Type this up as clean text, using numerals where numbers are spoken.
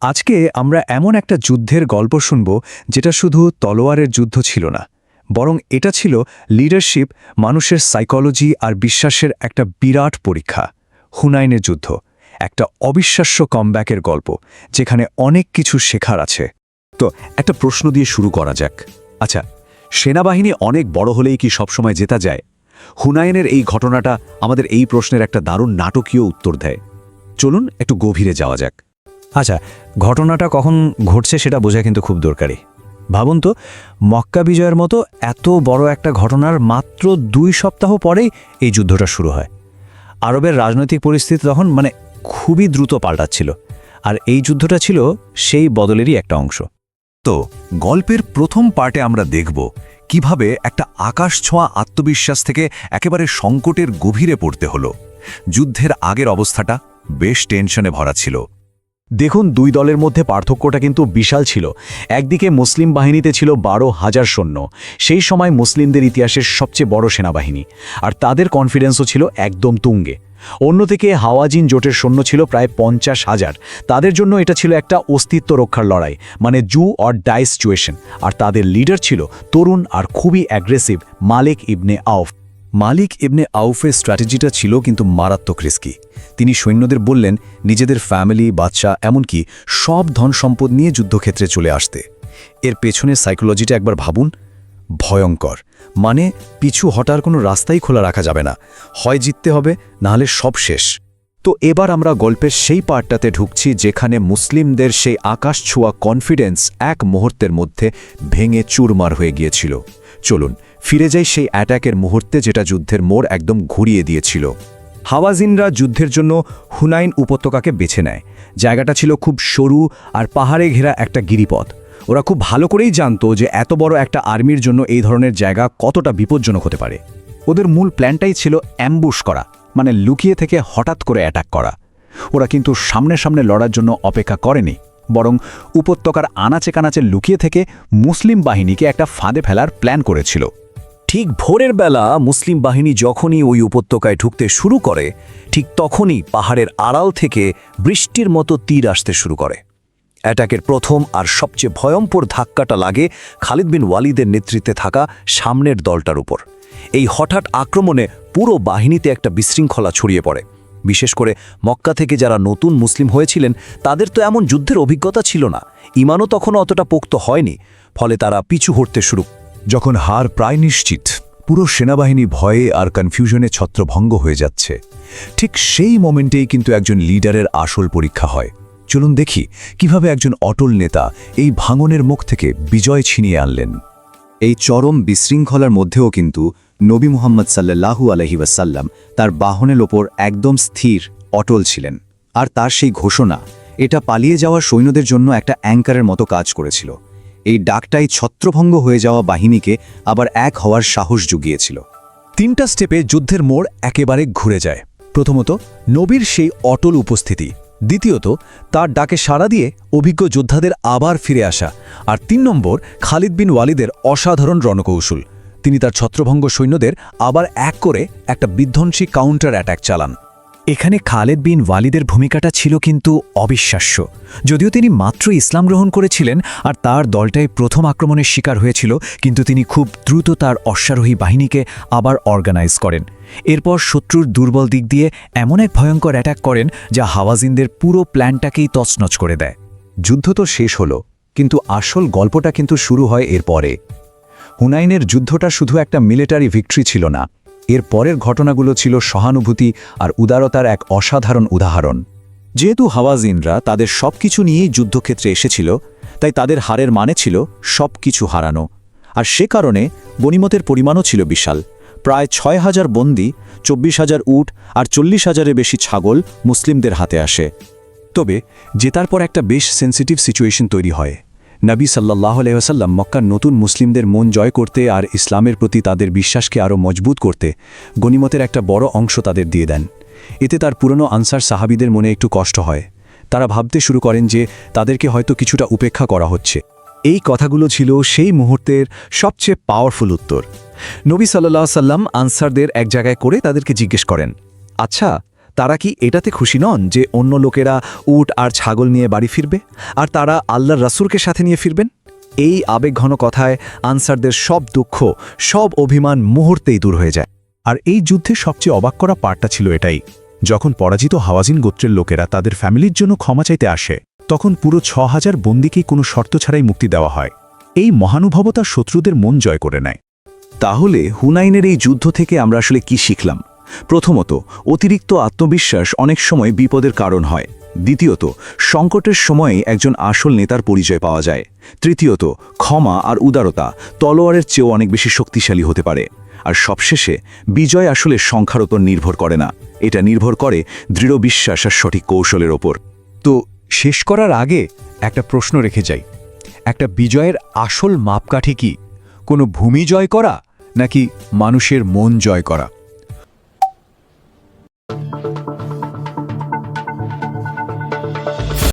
আজকে আমরা এমন একটা যুদ্ধের গল্প শুনব যেটা শুধু তলোয়ারের যুদ্ধ ছিল না, বরং এটা ছিল লিডারশিপ, মানুষের সাইকোলজি আর বিশ্বাসের একটা বিরাট পরীক্ষা। হুনাইনের যুদ্ধ একটা অবিশ্বাস্য কমব্যাকের গল্প, যেখানে অনেক কিছু শেখার আছে। তো একটা প্রশ্ন দিয়ে শুরু করা যাক। আচ্ছা, সেনাবাহিনী অনেক বড় হলেই কি সবসময় জেতা যায়? হুনাইনের এই ঘটনাটা আমাদের এই প্রশ্নের একটা দারুণ নাটকীয় উত্তর দেয়। চলুন একটু গভীরে যাওয়া যাক। আচ্ছা, ঘটনাটা কখন ঘটছে সেটা বোঝা কিন্তু খুব দরকারি। ভাবুন তো, মক্কা বিজয়ের মতো এত বড় একটা ঘটনার মাত্র 2 সপ্তাহ পরেই এই যুদ্ধটা শুরু হয়। আরবের রাজনৈতিক পরিস্থিতি তখন খুবই দ্রুত পাল্টাচ্ছিল, আর এই যুদ্ধটা ছিল সেই বদলেরই একটা অংশ। তো গল্পের প্রথম পার্টে আমরা দেখব কিভাবে একটা আকাশ ছোঁয়া আত্মবিশ্বাস থেকে একেবারে সংকটের গভীরে পড়তে হলো। যুদ্ধের আগের অবস্থাটা বেশ টেনশনে ভরা ছিল। দেখুন, দুই দলের মধ্যে পার্থক্যটা কিন্তু বিশাল ছিল। একদিকে মুসলিম বাহিনীতে ছিল 12,000 সৈন্য, সেই সময় মুসলিমদের ইতিহাসের সবচেয়ে বড় সেনাবাহিনী, আর তাদের কনফিডেন্সও ছিল একদম তুঙ্গে। অন্যদিকে হাওয়াজিন জোটের সৈন্য ছিল প্রায় 50,000। তাদের জন্য এটা ছিল একটা অস্তিত্ব রক্ষার লড়াই, ডু অর ডাই সিচুয়েশন। আর তাদের লিডার ছিল তরুণ আর খুবই অ্যাগ্রেসিভ মালিক ইবনে আউফ। মালিক ইবনে আউফের স্ট্র্যাটেজিটা ছিল কিন্তু মারাত্মক রিস্কি। তিনি সৈন্যদের বললেন নিজেদের ফ্যামিলি, বাচ্চা, এমনকি সব ধন সম্পদ নিয়ে যুদ্ধক্ষেত্রে চলে আসতে। এর পেছনের সাইকোলজিটা একবার ভাবুন, ভয়ঙ্কর। পিছু হটার কোনো রাস্তাই খোলা রাখা যাবে না, হয় জিততে হবে, নাহলে সব শেষ। তো এবার আমরা গল্পের সেই পার্টটাতে ঢুকছি যেখানে মুসলিমদের সেই আকাশ ছোঁয়া কনফিডেন্স এক মুহূর্তের মধ্যে ভেঙে চুরমার হয়ে গিয়েছিল। চলুন ফিরে যাই সেই অ্যাটাকের মুহূর্তে, যেটা যুদ্ধের মোড় একদম ঘুরিয়ে দিয়েছিল। হাওয়াজিনরা যুদ্ধের জন্য হুনাইন উপত্যকাকে বেছে নেয়। জায়গাটা ছিল খুব সরু আর পাহাড়ে ঘেরা একটা গিরিপথ। ওরা খুব ভালো করেই জানতো যে এত বড় একটা আর্মির জন্য এই ধরনের জায়গা কতটা বিপজ্জনক হতে পারে। ওদের মূল প্ল্যানটাই ছিল অ্যাম্বুশ করা, লুকিয়ে থেকে হঠাৎ করে অ্যাটাক করা। ওরা কিন্তু সামনে সামনে লড়ার জন্য অপেক্ষা করেনি, বরং উপত্যকার আনাচে কানাচে লুকিয়ে থেকে মুসলিম বাহিনীকে একটা ফাঁদে ফেলার প্ল্যান করেছিল। ঠিক ভোরের বেলা মুসলিম বাহিনী যখনই ওই উপত্যকায় ঢুকতে শুরু করে, ঠিক তখনই পাহাড়ের আড়াল থেকে বৃষ্টির মতো তীর আসতে শুরু করে। অ্যাটাকের প্রথম আর সবচেয়ে ভয়ঙ্কর ধাক্কাটা লাগে খালিদ বিন ওয়ালিদের নেতৃত্বে থাকা সামনের দলটার উপর। এই হঠাৎ আক্রমণে পুরো বাহিনীতে একটা বিশৃঙ্খলা ছড়িয়ে পড়ে। বিশেষ করে মক্কা থেকে যারা নতুন মুসলিম হয়েছিলেন, তাদের তো এমন যুদ্ধের অভিজ্ঞতা ছিল না, ইমানও তখনও অতটা পোক্ত হয়নি। ফলে তারা পিছু হটতে শুরু। যখন হার প্রায় নিশ্চিত, পুরো সেনাবাহিনী ভয়ে আর কনফিউশনে ছত্রভঙ্গ হয়ে যাচ্ছে, ঠিক সেই মোমেন্টেই কিন্তু একজন লিডারের আসল পরীক্ষা হয়। চলুন দেখি কিভাবে একজন অটল নেতা এই ভাঙনের মুখ থেকে বিজয় ছিনিয়ে আনলেন। এই চরম বিশৃঙ্খলার মধ্যেও কিন্তু নবী মুহাম্মদ সাল্লাল্লাহু আলাইহি ওয়াসাল্লাম তার বাহনের ওপর একদম স্থির, অটল ছিলেন। আর তার সেই ঘোষণা, এটা পালিয়ে যাওয়া সৈন্যদের জন্য একটা অ্যাঙ্কারের মতো কাজ করেছিল। এই ডাকটাই ছত্রভঙ্গ হয়ে যাওয়া বাহিনীকে আবার এক হওয়ার সাহস জুগিয়েছিল। 3টা স্টেপে যুদ্ধের মোড় একেবারে ঘুরে যায়। প্রথমত, নবীর সেই অটল উপস্থিতি। দ্বিতীয়ত, তার ডাকে সাড়া দিয়ে অভিজ্ঞ যোদ্ধাদের আবার ফিরে আসা। আর 3 নম্বর, খালিদ বিন ওয়ালিদের অসাধারণ রণকৌশল। তিনি তার ছত্রভঙ্গ সৈন্যদের আবার এক করে একটা বিধ্বংসী কাউন্টার অ্যাটাক চালান। এখানে খালেদ বিন ওয়ালিদের ভূমিকাটা ছিল কিন্তু অবিশ্বাস্য। যদিও তিনি মাত্র ইসলাম গ্রহণ করেছিলেন আর তার দলটাই প্রথম আক্রমণের শিকার হয়েছিল, কিন্তু তিনি খুব দ্রুত তার অশ্বারোহী বাহিনীকে আবার অর্গানাইজ করেন। এরপর শত্রুর দুর্বল দিক দিয়ে এমন এক ভয়ঙ্কর অ্যাটাক করেন যা হাওয়াজিনদের পুরো প্ল্যানটাকেই তছনছ করে দেয়। যুদ্ধ তো শেষ হলো, কিন্তু আসল গল্পটা কিন্তু শুরু হয় এরপরে। হুনাইনের যুদ্ধটা শুধু একটা মিলিটারি ভিক্টরি ছিল না, এর পরের ঘটনাগুলো ছিল সহানুভূতি আর উদারতার এক অসাধারণ উদাহরণ। যেহেতু হাওয়াজিনরা তাদের সবকিছু নিয়েই যুদ্ধক্ষেত্রে এসেছিল, তাই তাদের হারের মানে ছিল সবকিছু হারানো। আর সে কারণে গনিমতের পরিমাণও ছিল বিশাল। প্রায় 6,000 বন্দী, 24,000 উট আর 40,000-এর বেশি ছাগল মুসলিমদের হাতে আসে। তবে জেতার পর একটা বেশ সেন্সিটিভ সিচুয়েশন তৈরি হয়। নবী সাল্লাল্লাহু আলাইহি ওয়াসাল্লাম মক্কার নতুন মুসলিমদের মন জয় করতে আর ইসলামের প্রতি তাদের বিশ্বাসকে আরও মজবুত করতে গনিমতের একটা বড় অংশ তাদের দিয়ে দেন। এতে তার পুরনো আনসার সাহাবীদের মনে একটু কষ্ট হয়। তারা ভাবতে শুরু করেন যে তাদেরকে হয়তো কিছুটা উপেক্ষা করা হচ্ছে। এই কথাগুলো ছিল সেই মুহূর্তের সবচেয়ে পাওয়ারফুল উত্তর। নবী সাল্লাল্লাহু আলাইহি ওয়াসাল্লাম আনসারদের এক জায়গায় করে তাদেরকে জিজ্ঞেস করেন, আচ্ছা, তারা কি এটাতে খুশি নন যে অন্য লোকেরা উট আর ছাগল নিয়ে বাড়ি ফিরবে আর তারা আল্লাহর রাসূলকে সাথে নিয়ে ফিরবেন? এই আবেগঘন কথায় আনসারদের সব দুঃখ, সব অভিমান মুহূর্তেই দূর হয়ে যায়। আর এই যুদ্ধে সবচেয়ে অবাক করা পার্টটা ছিল এটাই, যখন পরাজিত হাওয়াজিন গোত্রের লোকেরা তাদের ফ্যামিলির জন্য ক্ষমা চাইতে আসে, তখন পুরো ৬,০০০ বন্দীকেই কোনো শর্ত ছাড়াই মুক্তি দেওয়া হয়। এই মহানুভবতা শত্রুদের মন জয় করে নেয়। তাহলে হুনাইনের এই যুদ্ধ থেকে আমরা আসলে কি শিখলাম? প্রথমত, অতিরিক্ত আত্মবিশ্বাস অনেক সময় বিপদের কারণ হয়। দ্বিতীয়ত, সংকটের সময়ে একজন আসল নেতার পরিচয় পাওয়া যায়। তৃতীয়ত, ক্ষমা আর উদারতা তলোয়ারের চেয়েও অনেক বেশি শক্তিশালী হতে পারে। আর সবশেষে, বিজয় আসলে সংখ্যার ওপর নির্ভর করে না, এটা নির্ভর করে দৃঢ় বিশ্বাস আর সঠিক কৌশলের ওপর। তো শেষ করার আগে একটা প্রশ্ন রেখে যাই, একটা বিজয়ের আসল মাপকাঠি কি? কোনো ভূমি জয় করা নাকি মানুষের মন জয় করা?